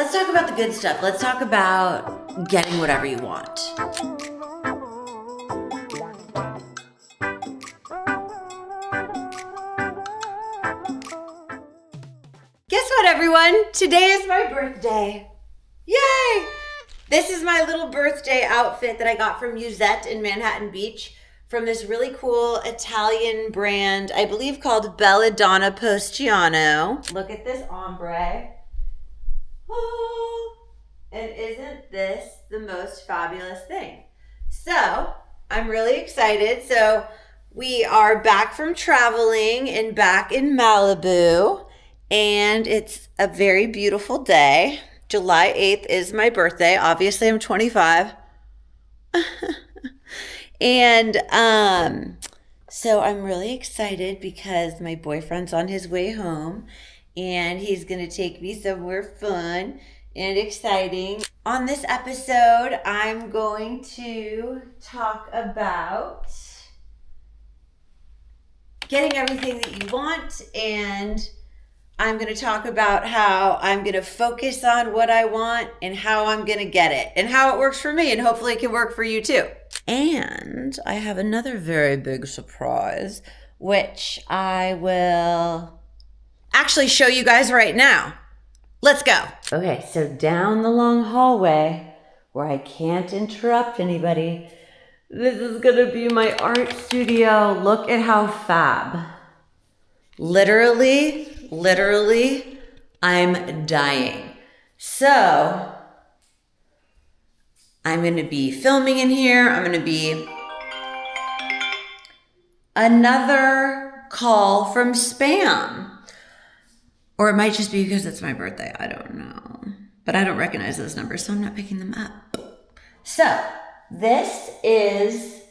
Let's talk about the good stuff. Let's talk about getting whatever you want. Guess what, everyone? Today is my birthday. Yay! This is my little birthday outfit that I got from Musette in Manhattan Beach from this really cool Italian brand, I believe called Belladonna Postiano. Look at this ombre. Oh, and isn't this the most fabulous thing? So, I'm really excited. So, we are back from traveling and back in Malibu, and it's a very beautiful day. July 8th is my birthday. Obviously, I'm 25. And so I'm really excited because my boyfriend's on his way home and he's going to take me somewhere fun and exciting. On this episode, I'm going to talk about getting everything that you want, and I'm going to talk about how I'm going to focus on what I want and how I'm going to get it and how it works for me, and hopefully it can work for you too. And I have another very big surprise, which I will actually show you guys right now. Let's go. Okay, so down the long hallway where I can't interrupt anybody, this is going to be my art studio. Look at how fab. Literally, I'm dying. So, I'm going to be filming in here. I'm going to be another call from spam. Or it might just be because it's my birthday. I don't know. But I don't recognize those numbers, so I'm not picking them up. So, this is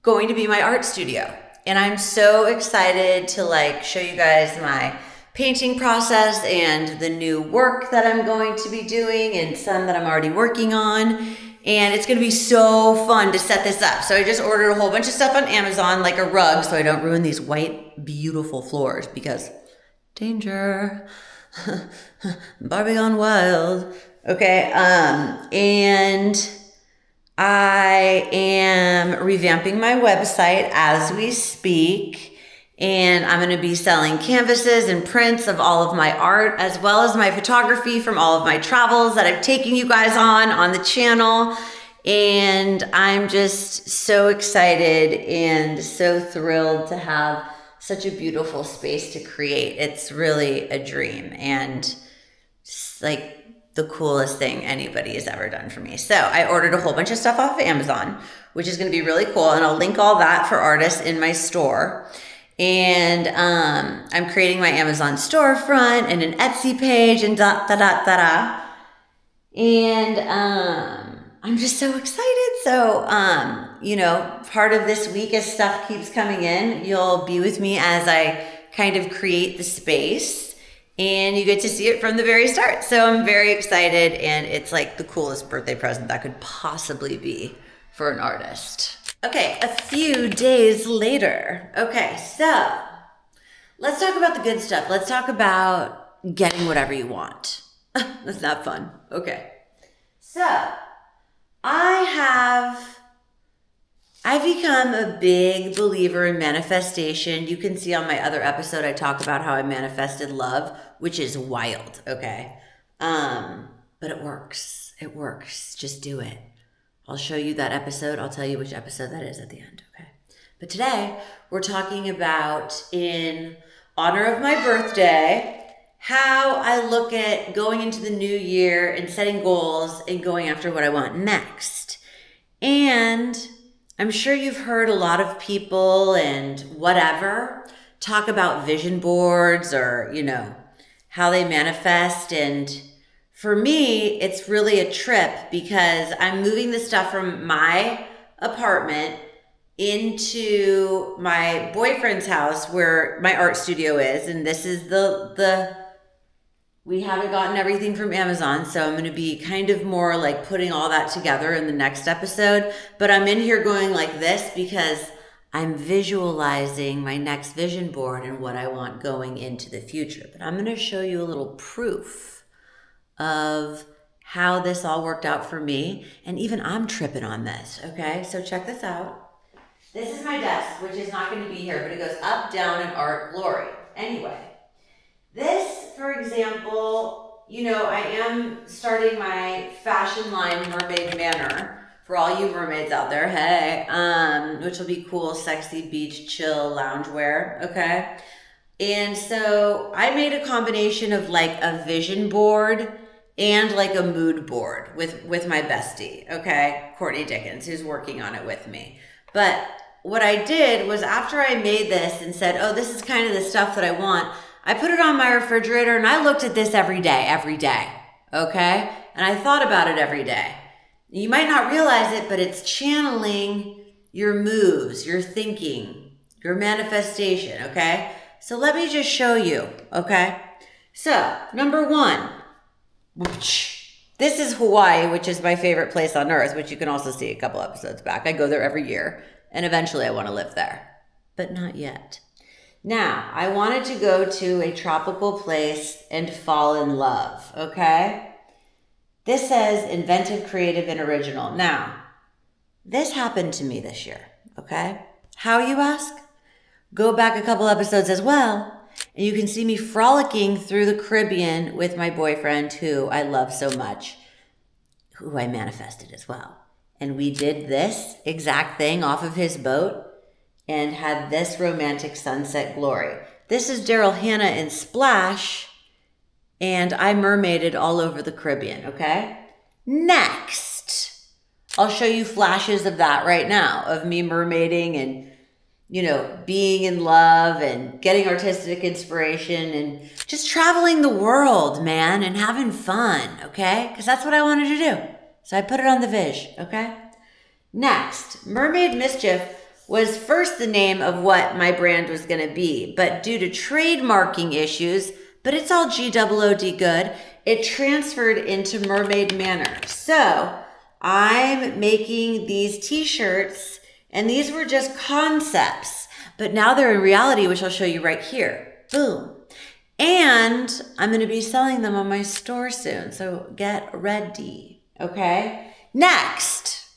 going to be my art studio. And I'm so excited to show you guys my painting process and the new work that I'm going to be doing and some that I'm already working on. And it's going to be so fun to set this up. So I just ordered a whole bunch of stuff on Amazon, like a rug, so I don't ruin these white, beautiful floors because danger. Barbie gone wild. Okay, and I am revamping my website as we speak. And I'm going to be selling canvases and prints of all of my art, as well as my photography from all of my travels that I've taken you guys on the channel. And I'm just so excited and so thrilled to have such a beautiful space to create. It's really a dream and like the coolest thing anybody has ever done for me. So I ordered a whole bunch of stuff off of Amazon, which is going to be really cool. And I'll link all that for artists in my store. And I'm creating my Amazon storefront and an Etsy page and And I'm just so excited. So, part of this week as stuff keeps coming in, you'll be with me as I kind of create the space. And you get to see it from the very start. So I'm very excited. And it's like the coolest birthday present that could possibly be for an artist. Okay, a few days later. Okay, so let's talk about the good stuff. Let's talk about getting whatever you want. That's not fun. Okay. So I've become a big believer in manifestation. You can see on my other episode, I talk about how I manifested love, which is wild. Okay. But it works. It works. Just do it. I'll show you that episode. I'll tell you which episode that is at the end, okay? But today, we're talking about, in honor of my birthday, how I look at going into the new year and setting goals and going after what I want next. And I'm sure you've heard a lot of people and whatever talk about vision boards or, how they manifest. And for me, it's really a trip because I'm moving the stuff from my apartment into my boyfriend's house where my art studio is. And this is we haven't gotten everything from Amazon. So I'm going to be kind of more like putting all that together in the next episode. But I'm in here going like this because I'm visualizing my next vision board and what I want going into the future. But I'm going to show you a little proof of how this all worked out for me. And even I'm tripping on this, okay? So check this out. This is my desk, which is not going to be here, but it goes up, down, and art, glory. Anyway, this, for example, I am starting my fashion line, Mermaid Manor, for all you mermaids out there. Hey, which will be cool, sexy beach chill loungewear. Okay. And so I made a combination of like a vision board and like a mood board with my bestie. Okay. Courtney Dickens, who's working on it with me. But what I did was after I made this and said, oh, this is kind of the stuff that I want, I put it on my refrigerator and I looked at this every day. Okay. And I thought about it every day. You might not realize it, but it's channeling your moves, your thinking, your manifestation, okay? So let me just show you, okay? So, number one, this is Hawaii, which is my favorite place on earth, which you can also see a couple episodes back. I go there every year, and eventually I want to live there, but not yet. Now, I wanted to go to a tropical place and fall in love, okay? This says inventive, creative, and original. Now, this happened to me this year, okay? How, you ask? Go back a couple episodes as well, and you can see me frolicking through the Caribbean with my boyfriend, who I love so much, who I manifested as well. And we did this exact thing off of his boat and had this romantic sunset glory. This is Daryl Hannah in Splash, and I mermaided all over the Caribbean, okay? Next, I'll show you flashes of that right now, of me mermaiding and, being in love and getting artistic inspiration and just traveling the world, man, and having fun, okay? Because that's what I wanted to do. So I put it on the Vish, okay? Next, Mermaid Mischief was first the name of what my brand was going to be, but due to trademarking issues, but it's all G-O-O-D good, it transferred into Mermaid Manor. So I'm making these t-shirts, and these were just concepts, but now they're in reality, which I'll show you right here. Boom. And I'm going to be selling them on my store soon, so get ready, okay? Next,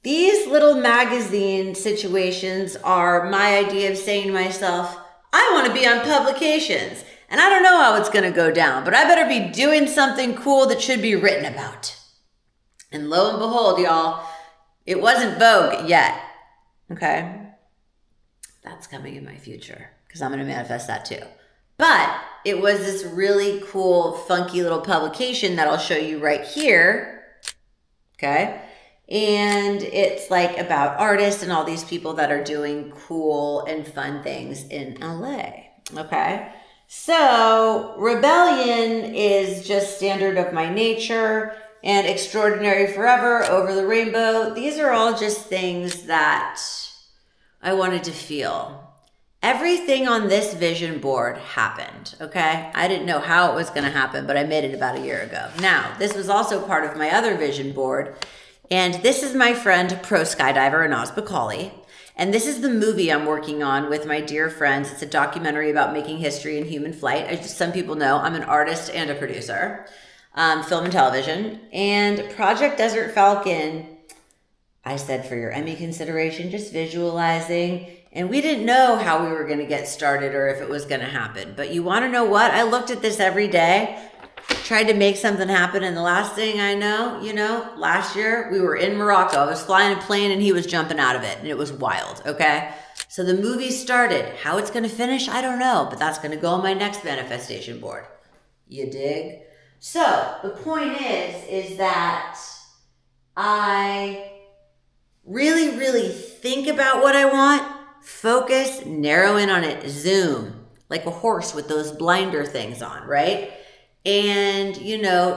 these little magazine situations are my idea of saying to myself, I want to be on publications. And I don't know how it's going to go down, but I better be doing something cool that should be written about. And lo and behold, y'all, it wasn't Vogue yet. Okay? That's coming in my future because I'm going to manifest that too. But it was this really cool, funky little publication that I'll show you right here. Okay? And it's like about artists and all these people that are doing cool and fun things in LA. Okay? So, rebellion is just standard of my nature, and extraordinary forever, over the rainbow. These are all just things that I wanted to feel. Everything on this vision board happened, okay? I didn't know how it was going to happen, but I made it about a year ago. Now, this was also part of my other vision board, and this is my friend, pro skydiver Anaz Bakali. And this is the movie I'm working on with my dear friends. It's a documentary about making history in human flight. As some people know, I'm an artist and a producer, film and television. And Project Desert Falcon, I said for your Emmy consideration, just visualizing. And we didn't know how we were going to get started or if it was going to happen. But you want to know what? I looked at this every day, tried to make something happen. And the last thing I know, last year we were in Morocco. I was flying a plane and he was jumping out of it. And it was wild, okay? So the movie started. How it's going to finish, I don't know. But that's going to go on my next manifestation board. You dig? So the point is that I really, really think about what I want, focus, narrow in on it, zoom, like a horse with those blinder things on, right? And,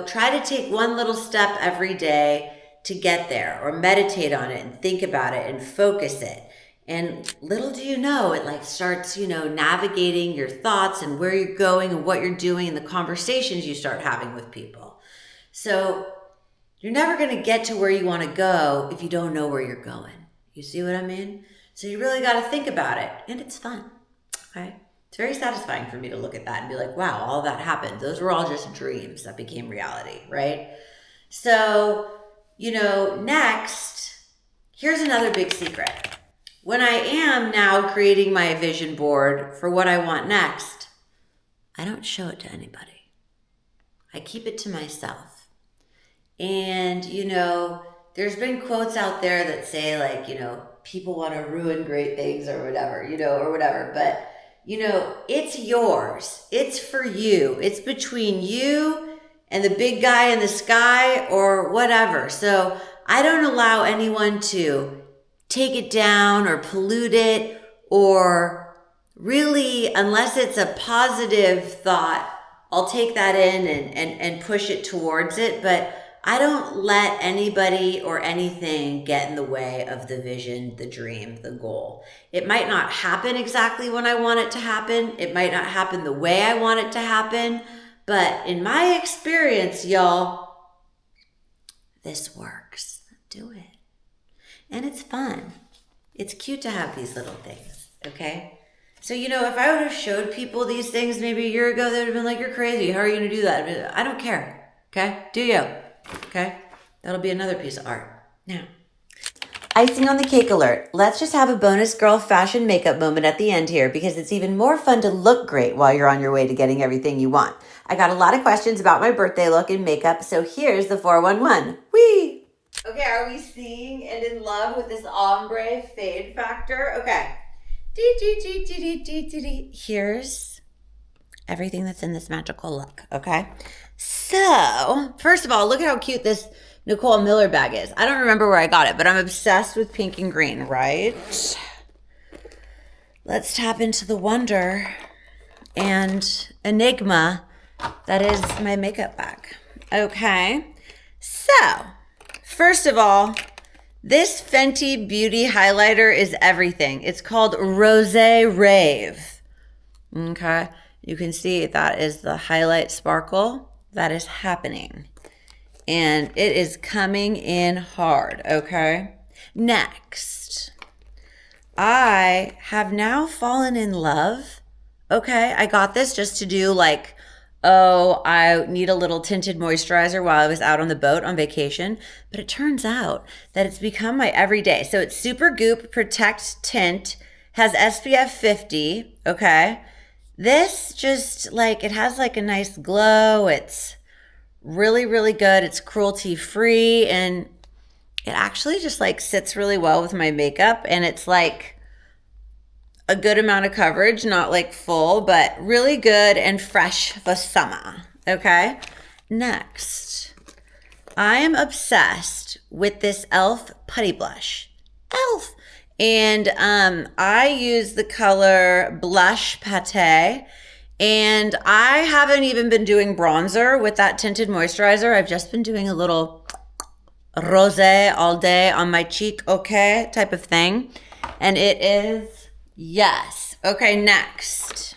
try to take one little step every day to get there, or meditate on it and think about it and focus it. And little do you know, it like starts, navigating your thoughts and where you're going and what you're doing and the conversations you start having with people. So you're never going to get to where you want to go if you don't know where you're going. You see what I mean? So you really got to think about it, and it's fun, okay? It's very satisfying for me to look at that and be like, wow, all that happened. Those were all just dreams that became reality, right? So, next, here's another big secret. When I am now creating my vision board for what I want next, I don't show it to anybody. I keep it to myself. And, there's been quotes out there that say like, people want to ruin great things or whatever, But, it's yours. It's for you. It's between you and the big guy in the sky or whatever. So I don't allow anyone to take it down or pollute it, or really, unless it's a positive thought, I'll take that in and push it towards it. But I don't let anybody or anything get in the way of the vision, the dream, the goal. It might not happen exactly when I want it to happen. It might not happen the way I want it to happen. But in my experience, y'all, this works. Do it. And it's fun. It's cute to have these little things, okay? So, if I would have showed people these things maybe a year ago, they would have been like, you're crazy. How are you going to do that? I don't care, okay? Do you? Okay? That'll be another piece of art. Now, icing on the cake alert. Let's just have a bonus girl fashion makeup moment at the end here, because it's even more fun to look great while you're on your way to getting everything you want. I got a lot of questions about my birthday look and makeup, so here's the 411. Whee! Okay, are we seeing and in love with this ombre fade factor? Okay. Here's everything that's in this magical look, okay? So, first of all, look at how cute this Nicole Miller bag is. I don't remember where I got it, but I'm obsessed with pink and green, right? Let's tap into the wonder and enigma that is my makeup bag. Okay, so first of all, this Fenty Beauty highlighter is everything. It's called Rosé Rave. Okay, you can see that is the highlight sparkle that is happening. And it is coming in hard, okay? Next, I have now fallen in love. Okay, I got this just to do like, I need a little tinted moisturizer while I was out on the boat on vacation. But it turns out that it's become my everyday. So it's Super Goop Protect Tint, has SPF 50, okay? This just like, it has like a nice glow. It's really, really good. It's cruelty free, and it actually just like sits really well with my makeup, and it's like a good amount of coverage, not like full, but really good and fresh for summer. Okay. Next, I am obsessed with this e.l.f. putty blush. e.l.f. And I use the color Blush Pate. And I haven't even been doing bronzer with that tinted moisturizer. I've just been doing a little rosé all day on my cheek, okay, type of thing. And it is, yes. Okay, next.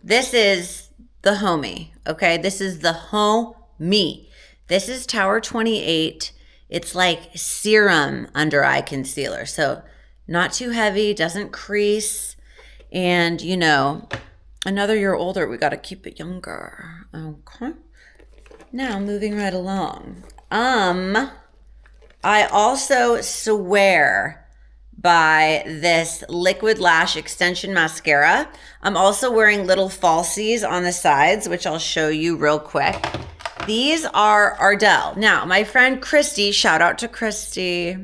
This is the homie, okay? This is the homie. This is Tower 28. It's like serum under eye concealer. So not too heavy, doesn't crease. And, another year older, we got to keep it younger. Okay. Now, moving right along. I also swear by this Liquid Lash Extension Mascara. I'm also wearing little falsies on the sides, which I'll show you real quick. These are Ardell. Now, my friend Christy, shout out to Christy.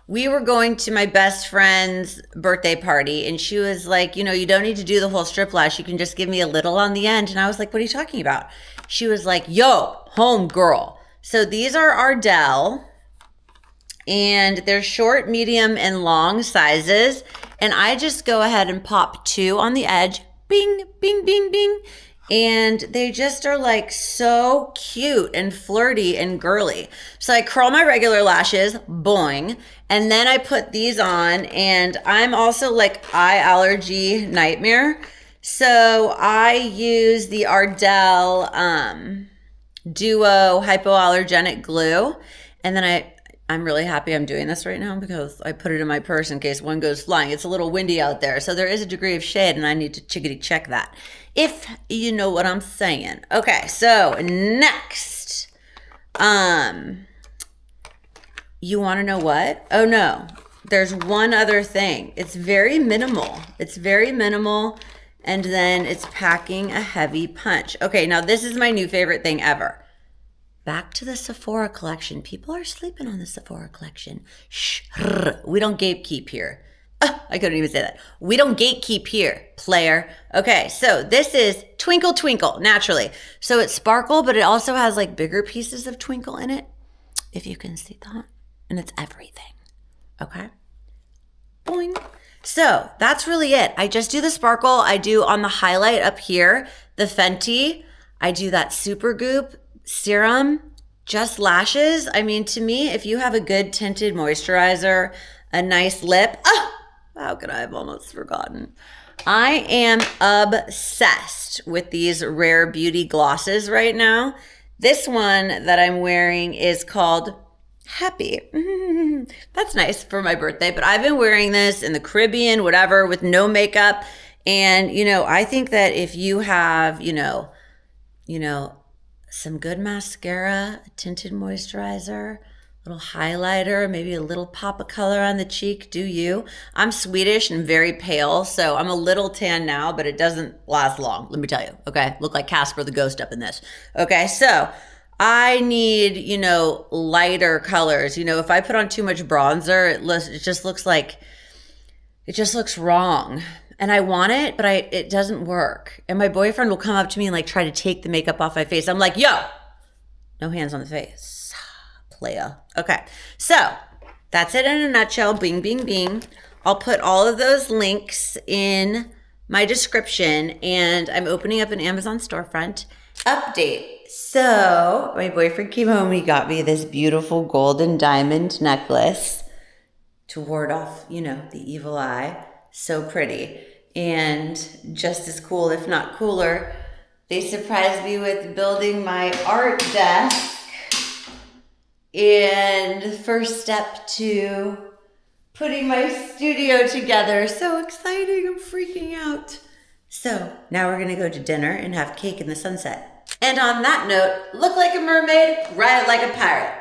We were going to my best friend's birthday party, and she was like, you don't need to do the whole strip lash. You can just give me a little on the end. And I was like, what are you talking about? She was like, yo, home girl. So these are Ardell, and they're short, medium, and long sizes. And I just go ahead and pop 2 on the edge. Bing, bing, bing, bing. And they just are like so cute and flirty and girly. So I curl my regular lashes, boing. And then I put these on, and I'm also like eye allergy nightmare. So I use the Ardell Duo Hypoallergenic Glue. And then I I'm really happy I'm doing this right now because I put it in my purse in case one goes flying. It's a little windy out there, so there is a degree of shade, and I need to chickadee check that. If you know what I'm saying. Okay, so next, you want to know what? Oh no, there's one other thing. It's very minimal. It's very minimal, and then it's packing a heavy punch. Okay, now this is my new favorite thing ever. Back to the Sephora collection. People are sleeping on the Sephora collection. Shh. We don't gatekeep here. I couldn't even say that. We don't gatekeep here, player. Okay, so this is Twinkle Twinkle, naturally. So it's sparkle, but it also has like bigger pieces of twinkle in it, if you can see that. And it's everything. Okay? Boing. So that's really it. I just do the sparkle. I do on the highlight up here, the Fenty. I do that Super Goop serum, just lashes. I mean, to me, if you have a good tinted moisturizer, a nice lip, how could I have almost forgotten? I am obsessed with these Rare Beauty glosses right now. This one that I'm wearing is called Happy. That's nice for my birthday, but I've been wearing this in the Caribbean, whatever, with no makeup. And, I think that if you have, some good mascara, a tinted moisturizer, a little highlighter, maybe a little pop of color on the cheek, do you? I'm Swedish and very pale, so I'm a little tan now, but it doesn't last long, let me tell you, okay? Look like Casper the Ghost up in this. Okay, so I need, lighter colors. If I put on too much bronzer, it just looks wrong. And I want it, but it doesn't work. And my boyfriend will come up to me and like try to take the makeup off my face. I'm like, yo, no hands on the face, playa. Okay, so that's it in a nutshell. Bing, bing, bing. I'll put all of those links in my description, and I'm opening up an Amazon storefront. Update. So my boyfriend came home and he got me this beautiful golden diamond necklace to ward off, the evil eye. So pretty. And just as cool, if not cooler, they surprised me with building my art desk. And first step to putting my studio together. So exciting, I'm freaking out. So now we're gonna go to dinner and have cake in the sunset. And on that note, look like a mermaid, ride like a pirate.